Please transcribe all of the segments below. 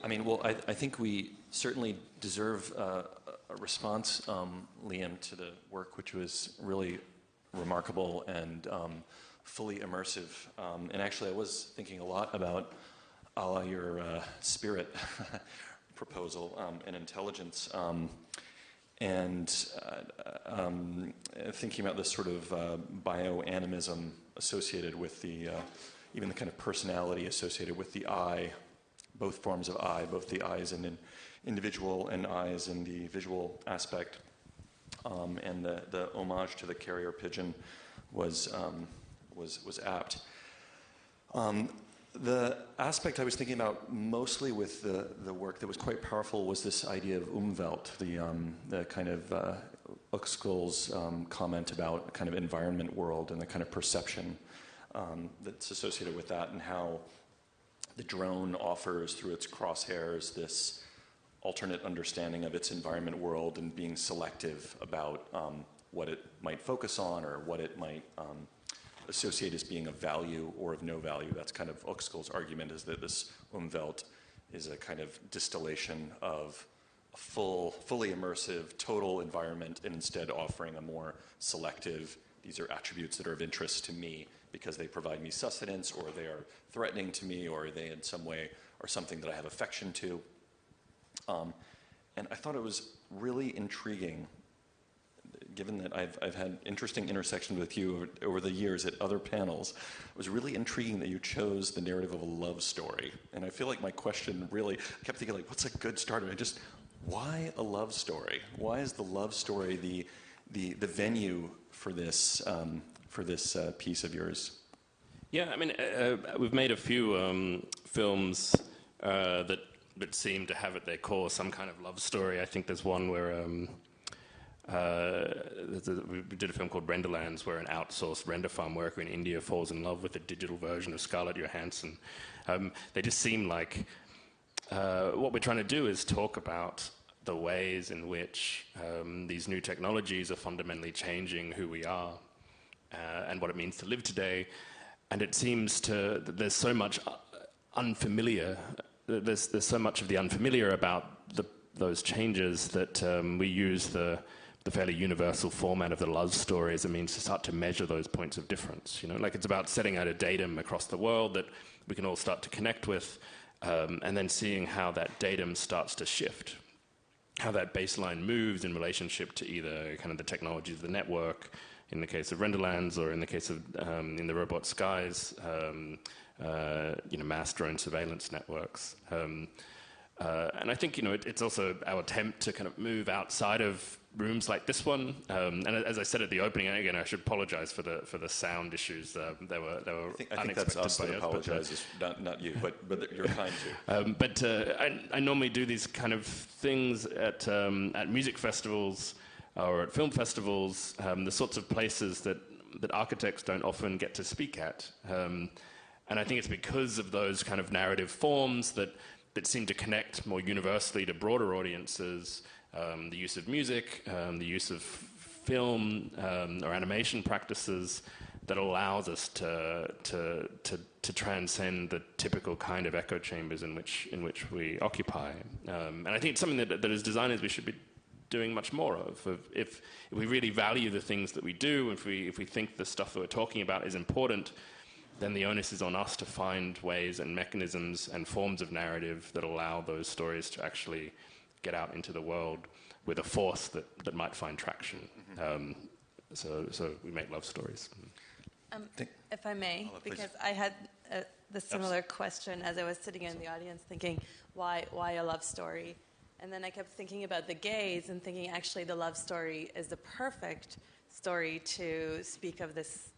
I mean, well, I think we certainly deserve a response, Liam, to the work, which was really remarkable and fully immersive. And actually, I was thinking a lot about your spirit proposal and intelligence, and thinking about this sort of bioanimism associated with the even the kind of personality associated with the I, both forms of I, both the I's in an individual and I's in the visual aspect, and the homage to the carrier pigeon was apt. The aspect I was thinking about mostly with the work that was quite powerful was this idea of Umwelt, the kind of Uexküll's comment about kind of environment world and the kind of perception that's associated with that, and how the drone offers through its crosshairs this alternate understanding of its environment world and being selective about what it might focus on or what it might associate as being of value or of no value. That's kind of Uexküll's argument, is that this Umwelt is a kind of distillation of a fully immersive, total environment, and instead offering a more selective, these are attributes that are of interest to me because they provide me sustenance, or they are threatening to me, or they in some way are something that I have affection to. And I thought it was really intriguing, given that I've had interesting intersections with you over the years at other panels. It was really intriguing that you chose the narrative of a love story. And I feel like my question really, I kept thinking, like, what's a good starter? Why a love story? Why is the love story the venue for this piece of yours? Yeah, I mean, we've made a few films that seem to have at their core some kind of love story. I think there's one where we did a film called Renderlands, where an outsourced render farm worker in India falls in love with a digital version of Scarlett Johansson. They just seem like what we're trying to do is talk about the ways in which these new technologies are fundamentally changing who we are and what it means to live today. And it seems that there's so much unfamiliar. There's so much of the unfamiliar about those changes that we use the fairly universal format of the love story as a means to start to measure those points of difference. You know, like it's about setting out a datum across the world that we can all start to connect with, and then seeing how that datum starts to shift, how that baseline moves in relationship to either kind of the technologies of the network, in the case of Renderlands, or in the case of in the robot skies, mass drone surveillance networks. And I think, it's also our attempt to kind of move outside of rooms like this one. And as I said at the opening, and again, I should apologize for the sound issues. They were I think that's us that apologizes, not you, but you're kind to. I normally do these kind of things at music festivals or at film festivals, the sorts of places that architects don't often get to speak at. And I think it's because of those kind of narrative forms that seem to connect more universally to broader audiences, the use of music, the use of film or animation practices that allows us to transcend the typical kind of echo chambers in which we occupy. And I think it's something that as designers we should be doing much more of. If we really value the things that we do, if we think the stuff that we're talking about is important, then the onus is on us to find ways and mechanisms and forms of narrative that allow those stories to actually get out into the world with a force that might find traction. Mm-hmm. So we make love stories. If I may, because I had the similar question as I was sitting in the audience thinking, why a love story? And then I kept thinking about the gaze and thinking actually the love story is the perfect story to speak of this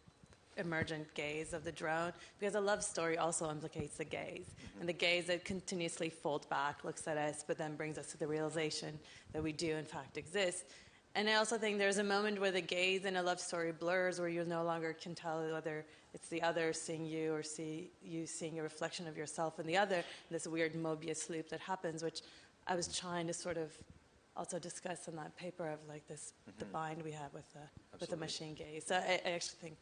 emergent gaze of the drone, because a love story also implicates the gaze. Mm-hmm. And the gaze that continuously folds back, looks at us, but then brings us to the realization that we do in fact exist. And I also think there's a moment where the gaze in a love story blurs, where you no longer can tell whether it's the other seeing you or you seeing a reflection of yourself in the other, this weird Mobius loop that happens, which I was trying to sort of also discuss in that paper of like this, the bind we have with the machine gaze. So I actually think,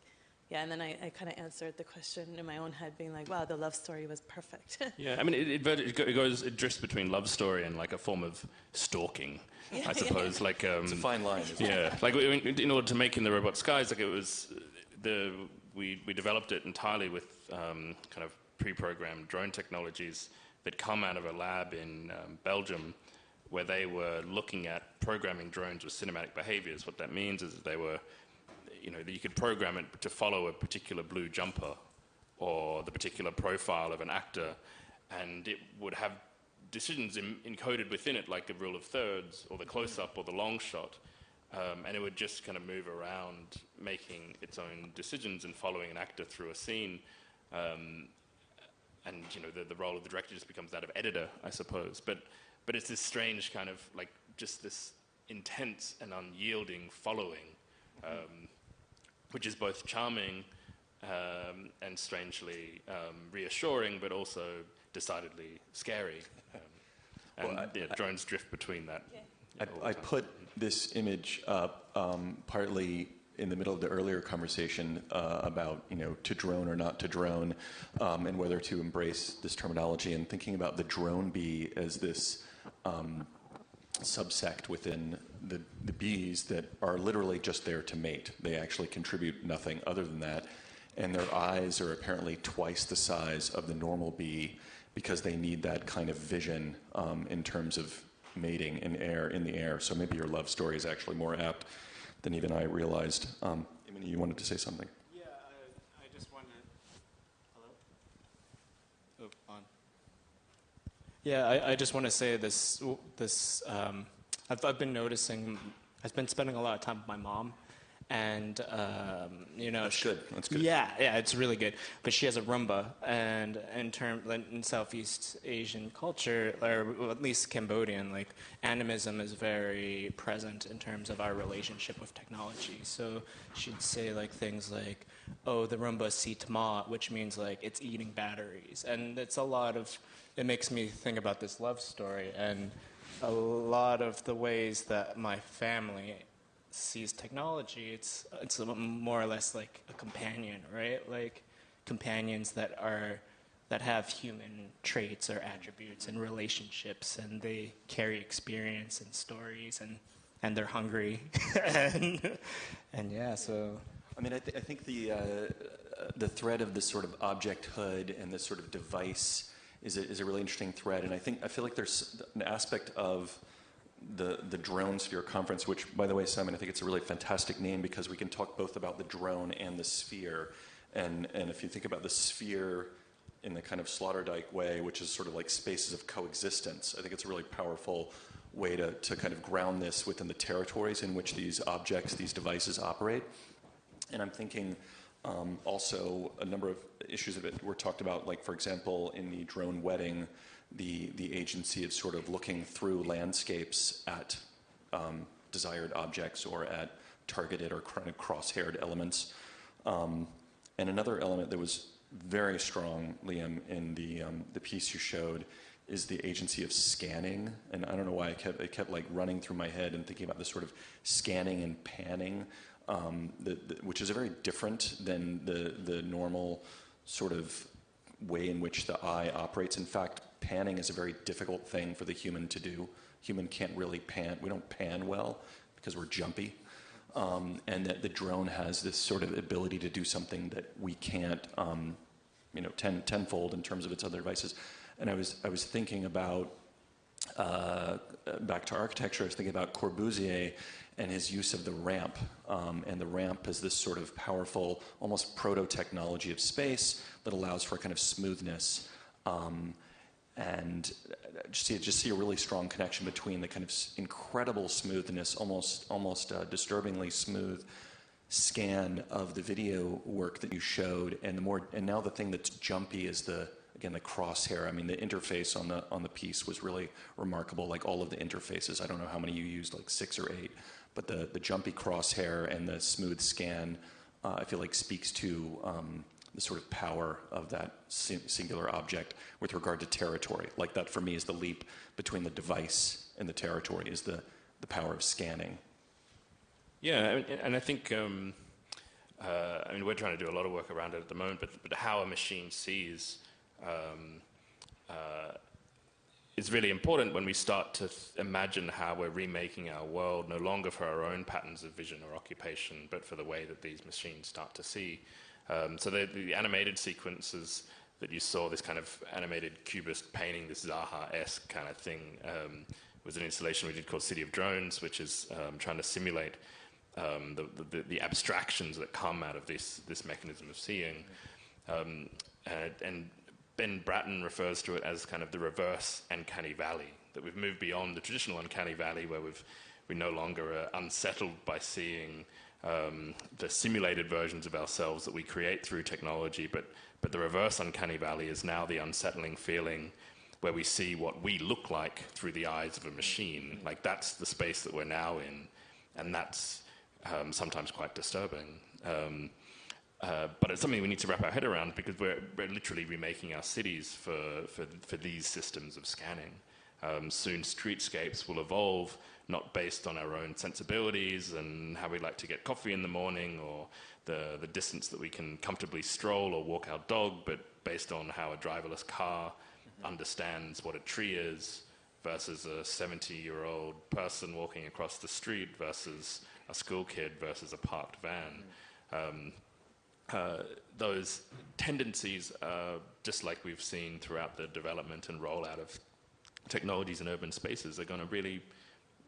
yeah, and then I kind of answered the question in my own head, being like, wow, the love story was perfect. Yeah, I mean, it drifts between love story and like a form of stalking, I suppose. Like, It's a fine line, isn't it? yeah, like in order to make In the Robot Skies, like it was we developed it entirely with kind of pre-programmed drone technologies that come out of a lab in Belgium, where they were looking at programming drones with cinematic behaviors. What that means is that they were, you could program it to follow a particular blue jumper or the particular profile of an actor, and it would have decisions encoded within it, like the rule of thirds or the close-up or the long shot, and it would just kind of move around, making its own decisions and following an actor through a scene. And the role of the director just becomes that of editor, I suppose. But it's this strange kind of like just this intense and unyielding following, which is both charming and strangely reassuring, but also decidedly scary. Drones drift between that. Yeah. I put this image up partly in the middle of the earlier conversation about, to drone or not to drone, and whether to embrace this terminology, and thinking about the drone bee as this subsect within the bees that are literally just there to mate. They actually contribute nothing other than that. And their eyes are apparently twice the size of the normal bee because they need that kind of vision in terms of mating in the air. So maybe your love story is actually more apt than even I realized. Immony, you wanted to say something? Yeah, I just wanted to... Hello? Oh, on. Yeah, I just want to say this. I've been noticing, I've been spending a lot of time with my mom, and That's good. Yeah, it's really good. But she has a Roomba, and in Southeast Asian culture, or at least Cambodian, like animism is very present in terms of our relationship with technology. So she'd say like things like, "Oh, the Roomba seat ma," which means like it's eating batteries, and it's a lot of. It makes me think about this love story and a lot of the ways that my family sees technology. It's more or less like a companion, right? Like companions that have human traits or attributes and relationships, and they carry experience and stories, and they're hungry, and yeah. So I mean, I think the thread of this sort of objecthood and this sort of device is a really interesting thread, and I feel like there's an aspect of the Dronesphere conference, which, by the way, Simon, I think it's a really fantastic name because we can talk both about the drone and the sphere, and if you think about the sphere in the kind of Sloterdijk way, which is sort of like spaces of coexistence, I think it's a really powerful way to kind of ground this within the territories in which these objects, these devices operate. And I'm thinking also a number of issues that were talked about, like, for example, in the drone wedding, the agency of sort of looking through landscapes at desired objects or at targeted or kind of cross-haired elements. And another element that was very strong, Liam, in the piece you showed is the agency of scanning. And I don't know why it kept like running through my head and thinking about this sort of scanning and panning, which is very different than the normal sort of way in which the eye operates. In fact, panning is a very difficult thing for the human to do. Human can't really pan. We don't pan well because we're jumpy. And that the drone has this sort of ability to do something that we can't, tenfold in terms of its other devices. And I was thinking about, back to architecture, I was thinking about Corbusier and his use of the ramp. And the ramp is this sort of powerful, almost proto-technology of space that allows for a kind of smoothness. And just see a really strong connection between the kind of incredible smoothness, almost disturbingly smooth scan of the video work that you showed, and now the thing that's jumpy is the crosshair. I mean, the interface on the piece was really remarkable. Like all of the interfaces, I don't know how many you used, like 6 or 8, but the jumpy crosshair and the smooth scan, I feel like speaks to the sort of power of that singular object with regard to territory. Like that, for me, is the leap between the device and the territory, is the power of scanning. Yeah, and I think I mean, we're trying to do a lot of work around it at the moment, but how a machine sees is really important when we start to imagine how we're remaking our world, no longer for our own patterns of vision or occupation, but for the way that these machines start to see. So the animated sequences that you saw, this kind of animated cubist painting, this Zaha-esque kind of thing, was an installation we did called City of Drones, which is trying to simulate the abstractions that come out of this mechanism of seeing. And Ben Bratton refers to it as kind of the reverse uncanny valley, that we've moved beyond the traditional uncanny valley where we no longer are unsettled by seeing the simulated versions of ourselves that we create through technology, but the reverse uncanny valley is now the unsettling feeling where we see what we look like through the eyes of a machine. Like, that's the space that we're now in, and that's sometimes quite disturbing. But it's something we need to wrap our head around, because we're literally remaking our cities for these systems of scanning. Soon streetscapes will evolve, not based on our own sensibilities and how we like to get coffee in the morning, or the distance that we can comfortably stroll or walk our dog, but based on how a driverless car understands what a tree is versus a 70-year-old person walking across the street versus a school kid versus a parked van. Those tendencies, just like we've seen throughout the development and rollout of technologies in urban spaces, are going to really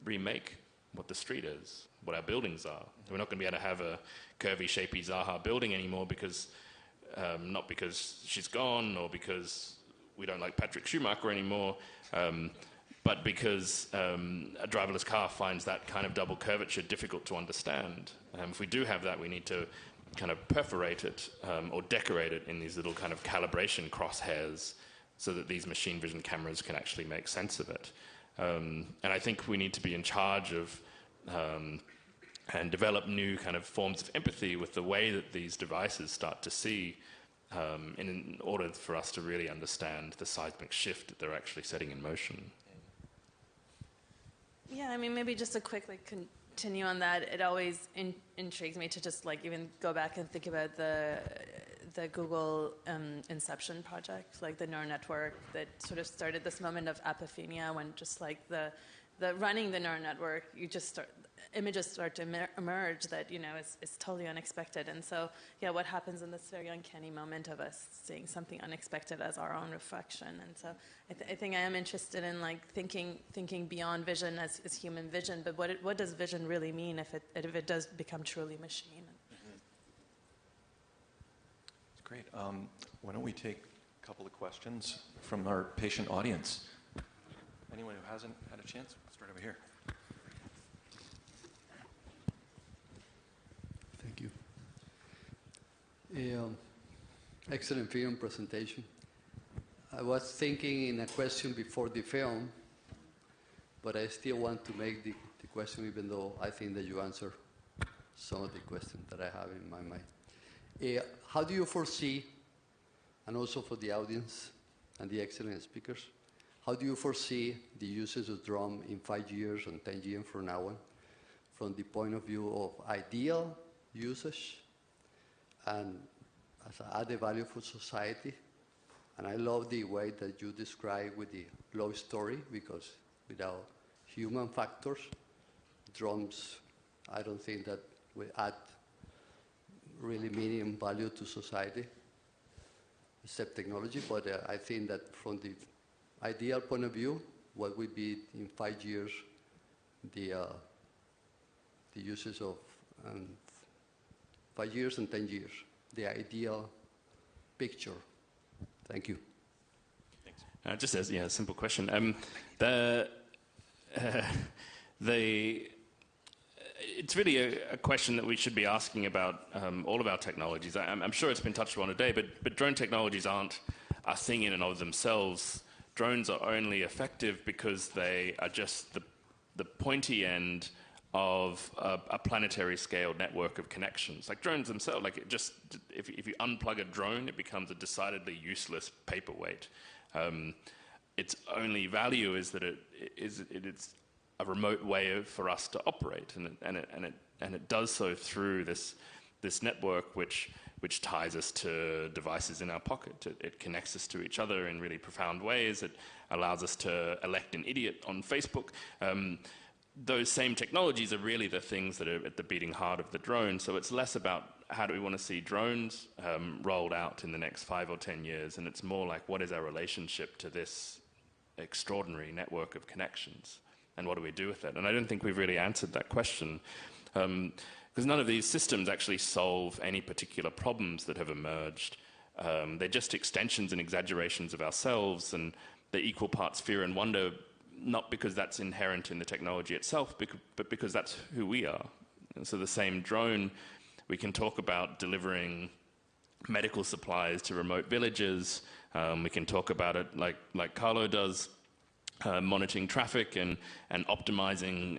remake what the street is, what our buildings are. We're not going to be able to have a curvy, shapy Zaha building anymore, because not because she's gone or because we don't like Patrick Schumacher anymore, but because a driverless car finds that kind of double curvature difficult to understand. If we do have that, we need to kind of perforate it or decorate it in these little kind of calibration crosshairs so that these machine vision cameras can actually make sense of it. And I think we need to be in charge of and develop new kind of forms of empathy with the way that these devices start to see, in order for us to really understand the seismic shift that they're actually setting in motion. Yeah, I mean, maybe just to quickly continue on that, it always intrigues me to just like even go back and think about the Google Inception project, like the neural network that sort of started this moment of apophenia, when just like the running the neural network, images start to emerge that, you know, is totally unexpected. And so, yeah, what happens in this very uncanny moment of us seeing something unexpected as our own reflection? And so I think I am interested in like thinking beyond vision as human vision, but what does vision really mean if it does become truly machine? Great. Why don't we take a couple of questions from our patient audience? Anyone who hasn't had a chance? We'll start over here. Thank you. Excellent film presentation. I was thinking in a question before the film, but I still want to make the question, even though I think that you answer some of the questions that I have in my mind. How do you foresee, and also for the audience and the excellent speakers, how do you foresee the usage of drone in 5 years and 10 years from now on, from the point of view of ideal usage and as an added value for society? And I love the way that you describe with the love story, because without human factors, drones, I don't think that will add really minimum value to society, except technology. But I think that from the ideal point of view, what will be in 5 years the uses of 5 years and 10 years, the ideal picture. Thank you. Thanks. Just as a simple question. It's really a question that we should be asking about all of our technologies. I'm sure it's been touched on today, but drone technologies aren't a thing in and of themselves. Drones are only effective because they are just the pointy end of a planetary scale network of connections. Like drones themselves, like if you unplug a drone, it becomes a decidedly useless paperweight. Its only value is that it's a remote way for us to operate, and it does so through this this network which ties us to devices in our pocket. It connects us to each other in really profound ways. It allows us to elect an idiot on Facebook. Those same technologies are really the things that are at the beating heart of the drone. So it's less about how do we want to see drones rolled out in the next 5 or 10 years, and it's more like what is our relationship to this extraordinary network of connections, and what do we do with it? And I don't think we've really answered that question, because none of these systems actually solve any particular problems that have emerged. They're just extensions and exaggerations of ourselves, and they're equal parts fear and wonder, not because that's inherent in the technology itself, but because that's who we are. And so the same drone, we can talk about delivering medical supplies to remote villages. We can talk about it like Carlo does, monitoring traffic and optimizing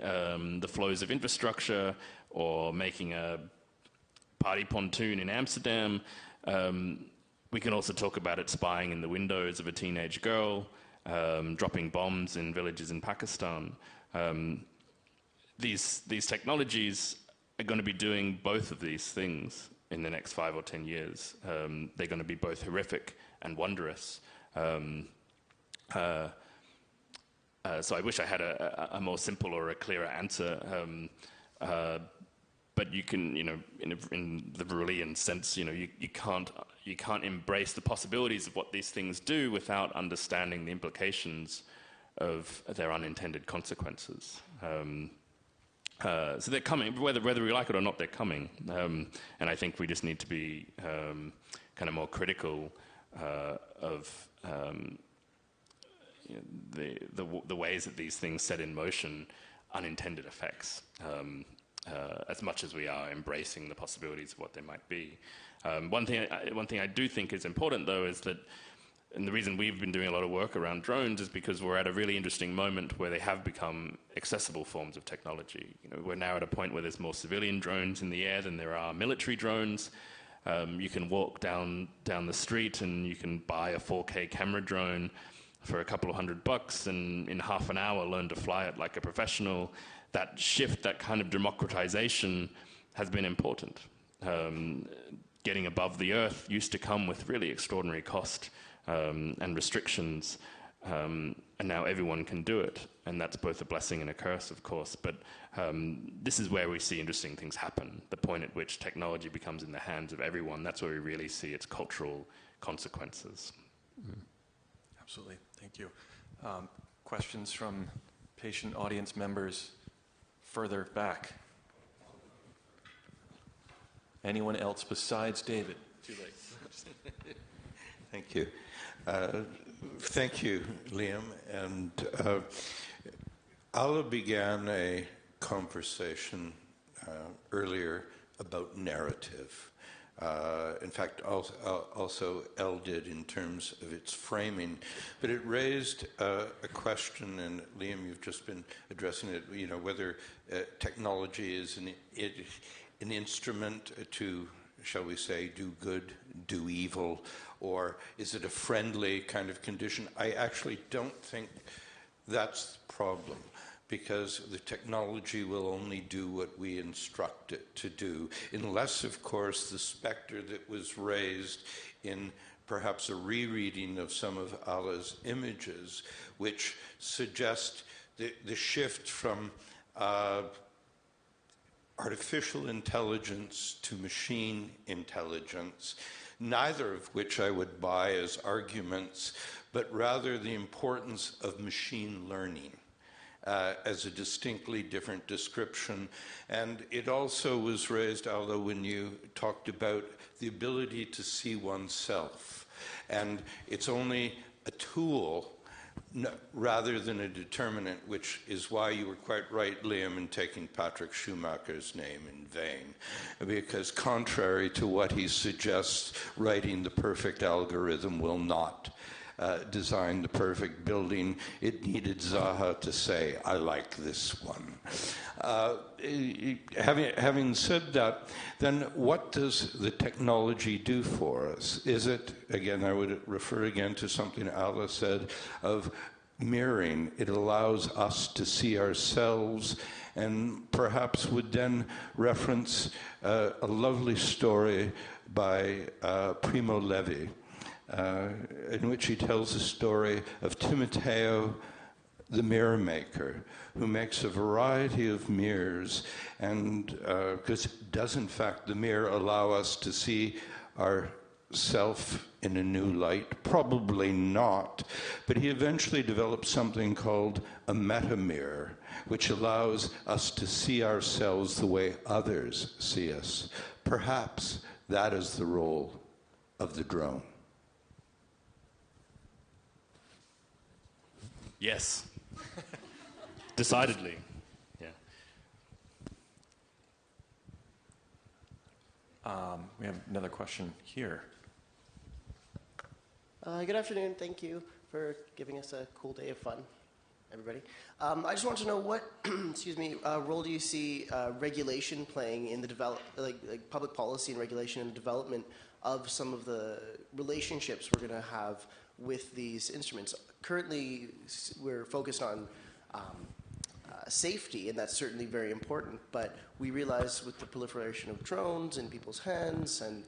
the flows of infrastructure, or making a party pontoon in Amsterdam. We can also talk about it spying in the windows of a teenage girl, dropping bombs in villages in Pakistan. These technologies are going to be doing both of these things in the next 5 or 10 years. They're going to be both horrific and wondrous. So I wish I had a more simple or a clearer answer. But you can, in the Brilliant sense, you can't embrace the possibilities of what these things do without understanding the implications of their unintended consequences. So they're coming, whether we like it or not, they're coming. And I think we just need to be kind of more critical of the ways that these things set in motion unintended effects. As much as we are embracing the possibilities of what they might be. One thing I do think is important, though, is that, and the reason we've been doing a lot of work around drones is because we're at a really interesting moment where they have become accessible forms of technology. We're now at a point where there's more civilian drones in the air than there are military drones. You can walk down the street and you can buy a 4K camera drone for a couple of $100 and in half an hour learn to fly it like a professional. That shift, that kind of democratization has been important. Getting above the earth used to come with really extraordinary cost and restrictions, and now everyone can do it. And that's both a blessing and a curse, of course. But this is where we see interesting things happen, the point at which technology becomes in the hands of everyone. That's where we really see its cultural consequences. Mm. Absolutely. Thank you. Questions from patient audience members further back? Anyone else besides David? Too late. Thank you. Thank you, Liam. And Alla began a conversation earlier about narrative. In fact, also Elle did in terms of its framing. But it raised a question, and Liam, you've just been addressing it, whether technology is an instrument to, shall we say, do good, do evil, or is it a friendly kind of condition? I actually don't think that's the problem, because the technology will only do what we instruct it to do, unless, of course, the specter that was raised in perhaps a rereading of some of Alla's images, which suggest the shift from artificial intelligence to machine intelligence, neither of which I would buy as arguments, but rather the importance of machine learning as a distinctly different description. And it also was raised, although when you talked about the ability to see oneself, and it's only a tool rather than a determinant, which is why you were quite right, Liam, in taking Patrick Schumacher's name in vain. Because contrary to what he suggests, writing the perfect algorithm will not design the perfect building. It needed Zaha to say, I like this one. Having said that, then what does the technology do for us? Is it, again, I would refer again to something Alla said, of mirroring. It allows us to see ourselves, and perhaps would then reference a lovely story by Primo Levi, in which he tells the story of Timoteo, the mirror maker, who makes a variety of mirrors, and because does in fact the mirror allow us to see ourself in a new light? Probably not, but he eventually developed something called a meta mirror, which allows us to see ourselves the way others see us. Perhaps that is the role of the drone. Yes. Decidedly. Yeah. We have another question here. Good afternoon. Thank you for giving us a cool day of fun, everybody. I just want to know what, excuse me, role do you see regulation playing in the like public policy and regulation and development of some of the relationships we're going to have with these instruments? Currently, we're focused on safety, and that's certainly very important, but we realize with the proliferation of drones in people's hands and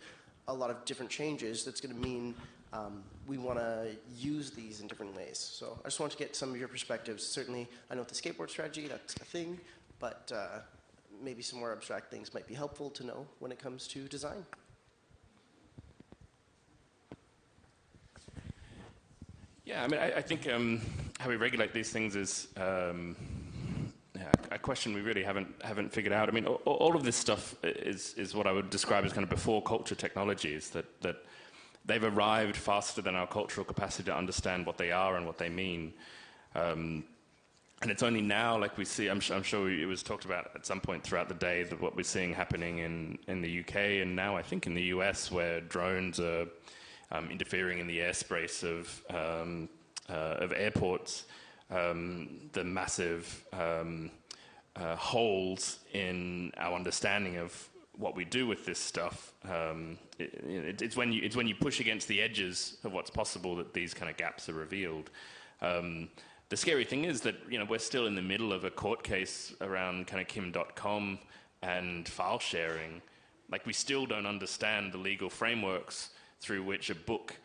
a lot of different changes, that's going to mean we want to use these in different ways. So I just want to get some of your perspectives. Certainly, I know with the skateboard strategy, that's a thing, but maybe some more abstract things might be helpful to know when it comes to design. Yeah, I mean, I think how we regulate these things is a question we really haven't figured out. I mean, all of this stuff is what I would describe as kind of before culture technologies, that they've arrived faster than our cultural capacity to understand what they are and what they mean. And it's only now, like we see, I'm sure it was talked about at some point throughout the day, that what we're seeing happening in the UK and now I think in the US, where drones are interfering in the airspace of airports, the massive holes in our understanding of what we do with this stuff. It's when you push against the edges of what's possible that these kind of gaps are revealed. The scary thing is that we're still in the middle of a court case around kind of Kim.com and file sharing. Like, we still don't understand the legal frameworks through which a book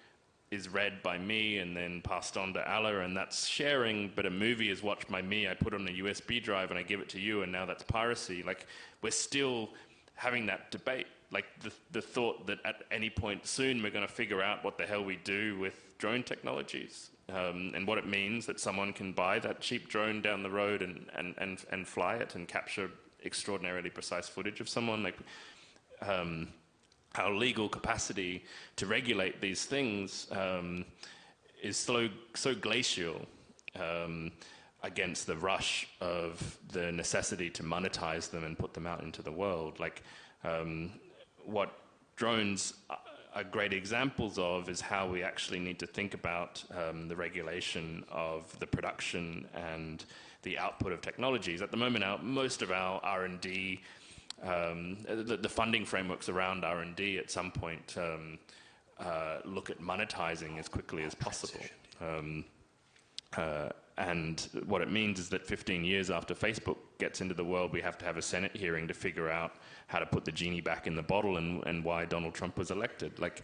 is read by me and then passed on to Allah, and that's sharing, but a movie is watched by me, I put on a USB drive and I give it to you, and now that's piracy. Like, we're still having that debate. Like, the thought that at any point soon we're going to figure out what the hell we do with drone technologies, and what it means that someone can buy that cheap drone down the road and fly it and capture extraordinarily precise footage of someone. Like, our legal capacity to regulate these things is so glacial against the rush of the necessity to monetize them and put them out into the world. Like, what drones are great examples of is how we actually need to think about the regulation of the production and the output of technologies. At the moment, most of our R&D, the funding frameworks around R&D at some point look at monetizing as quickly as possible. And what it means is that 15 years after Facebook gets into the world, we have to have a Senate hearing to figure out how to put the genie back in the bottle and why Donald Trump was elected. Like,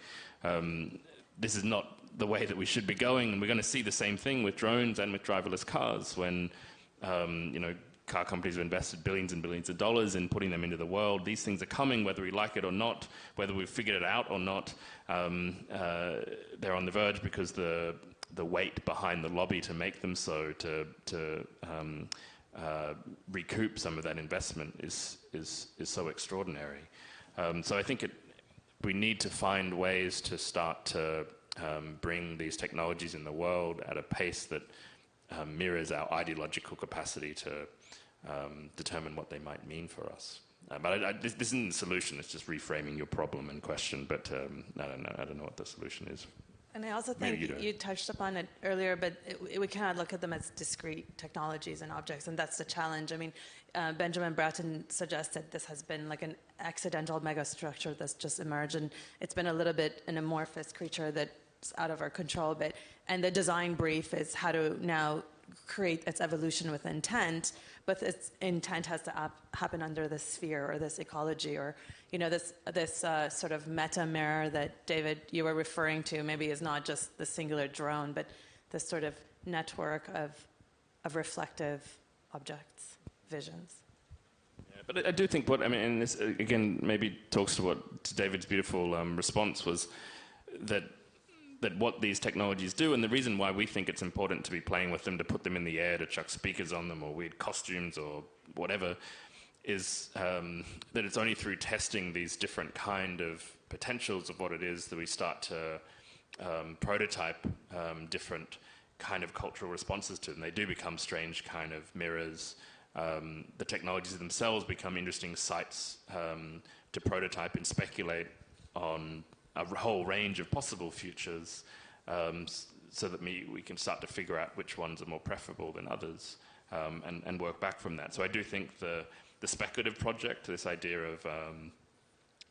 this is not the way that we should be going, and we're going to see the same thing with drones and with driverless cars when, car companies have invested billions and billions of dollars in putting them into the world. These things are coming, whether we like it or not, whether we've figured it out or not. They're on the verge because the weight behind the lobby to make them so, to recoup some of that investment is so extraordinary. So I think we need to find ways to start to bring these technologies in the world at a pace that mirrors our ideological capacity to determine what they might mean for us. But this isn't the solution. It's just reframing your problem and question. But I don't know what the solution is. And I also think you touched upon it earlier, but we cannot look at them as discrete technologies and objects, and that's the challenge. I mean, Benjamin Bratton suggested this has been like an accidental megastructure that's just emerged, and it's been a little bit an amorphous creature that out of our control a bit. And the design brief is how to now create its evolution with intent, but its intent has to happen under this sphere or this ecology, or this sort of meta mirror that David you were referring to. Maybe is not just the singular drone, but this sort of network of reflective objects, visions. Yeah, but I do think and this again maybe talks to David's beautiful response was that what these technologies do, and the reason why we think it's important to be playing with them, to put them in the air, to chuck speakers on them or weird costumes or whatever, is that it's only through testing these different kind of potentials of what it is that we start to prototype different kind of cultural responses to them. They do become strange kind of mirrors. The technologies themselves become interesting sites to prototype and speculate on a whole range of possible futures, so that we can start to figure out which ones are more preferable than others, and work back from that. So I do think the speculative project, this idea of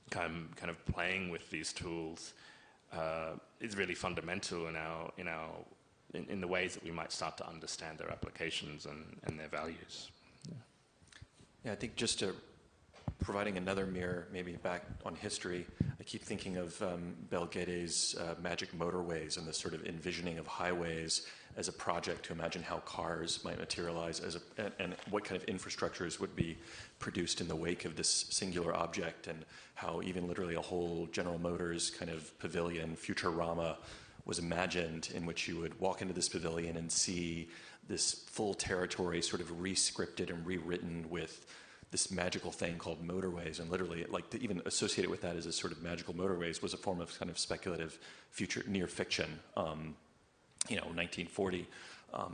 kind of playing with these tools, is really fundamental in the ways that we might start to understand their applications and their values. Yeah, I think just providing another mirror, maybe back on history, I keep thinking of Belguede's Magic Motorways and this sort of envisioning of highways as a project to imagine how cars might materialize and what kind of infrastructures would be produced in the wake of this singular object, and how even literally a whole General Motors kind of pavilion, Futurama, was imagined, in which you would walk into this pavilion and see this full territory sort of re-scripted and rewritten with this magical thing called motorways, and literally, like, to even associate it with that as a sort of magical motorways was a form of kind of speculative future near fiction. 1940,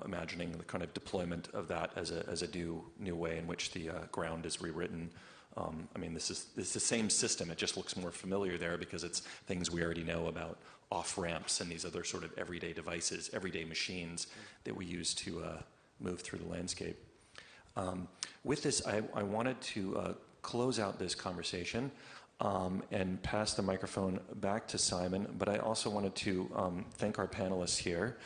imagining the kind of deployment of that as a new way in which the ground is rewritten. This is the same system. It just looks more familiar there because it's things we already know about off-ramps and these other sort of everyday devices, everyday machines that we use to move through the landscape. With this, I wanted to close out this conversation and pass the microphone back to Simon, but I also wanted to thank our panelists here.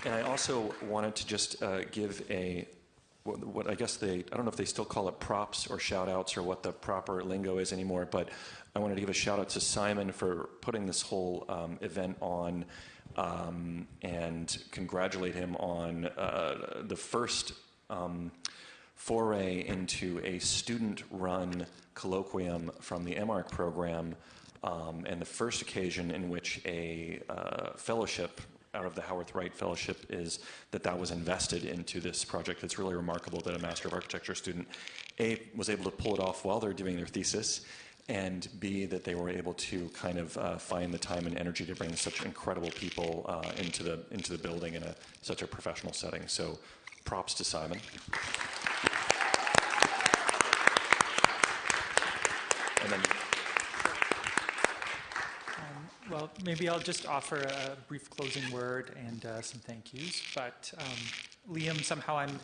And I also wanted to just give what I guess I don't know if they still call it props or shout-outs or what the proper lingo is anymore, but I wanted to give a shout-out to Simon for putting this whole event on, and congratulate him on the first foray into a student-run colloquium from the MARC program, and the first occasion in which a fellowship out of the Howarth-Wright Fellowship is that was invested into this project. It's really remarkable that a Master of Architecture student, A, was able to pull it off while they're doing their thesis, and B, that they were able to kind of find the time and energy to bring such incredible people into the building in such a professional setting. So props to Simon. And then well, maybe I'll just offer a brief closing word and some thank yous. But Liam, somehow I'm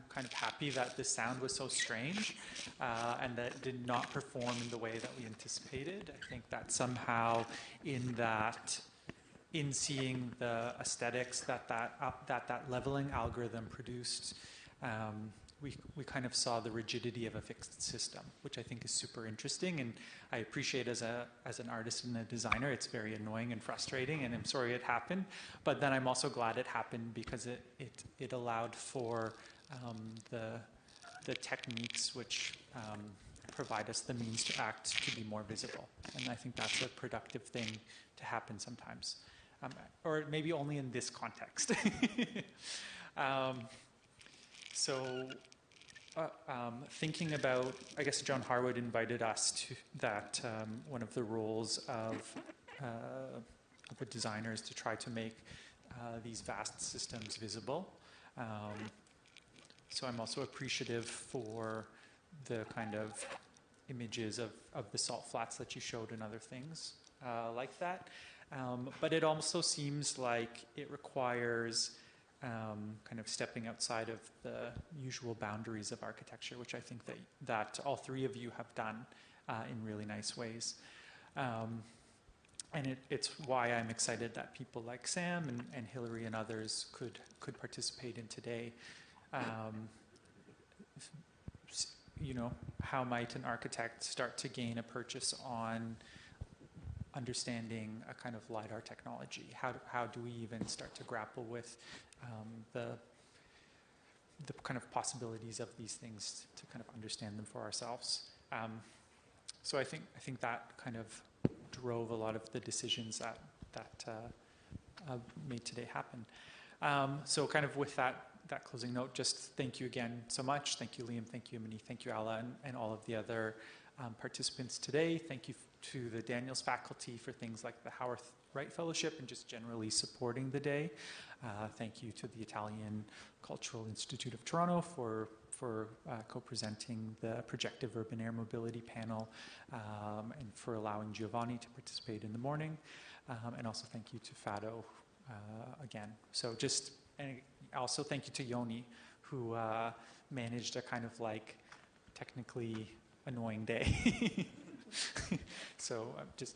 kind of happy that the sound was so strange and that it did not perform in the way that we anticipated. I think that somehow in seeing the aesthetics that leveling algorithm produced, we kind of saw the rigidity of a fixed system, which I think is super interesting, and I appreciate as an artist and a designer, it's very annoying and frustrating, and I'm sorry it happened, but then I'm also glad it happened because it allowed for the techniques which provide us the means to act to be more visible, and I think that's a productive thing to happen sometimes, or maybe only in this context. So thinking about, I guess John Harwood invited us to that one of the roles of a designer is to try to make these vast systems visible. So I'm also appreciative for the kind of images of the salt flats that you showed and other things like that. But it also seems like it requires kind of stepping outside of the usual boundaries of architecture, which I think that all three of you have done in really nice ways. And it's why I'm excited that people like Sam and Hillary and others could participate in today. How might an architect start to gain a purchase on understanding a kind of LiDAR technology? How do we even start to grapple with the kind of possibilities of these things to kind of understand them for ourselves? So I think that kind of drove a lot of the decisions that made today happen. So kind of with that closing note, just thank you again so much. Thank you, Liam. Thank you, Immony. Thank you, Ala, and all of the other participants today. Thank you to the Daniels faculty for things like the Howarth-Wright Fellowship and just generally supporting the day. Thank you to the Italian Cultural Institute of Toronto for co-presenting the Projective Urban Air Mobility panel and for allowing Giovanni to participate in the morning. And also thank you to Fado again. And also thank you to Yoni, who managed a kind of like technically annoying day. So just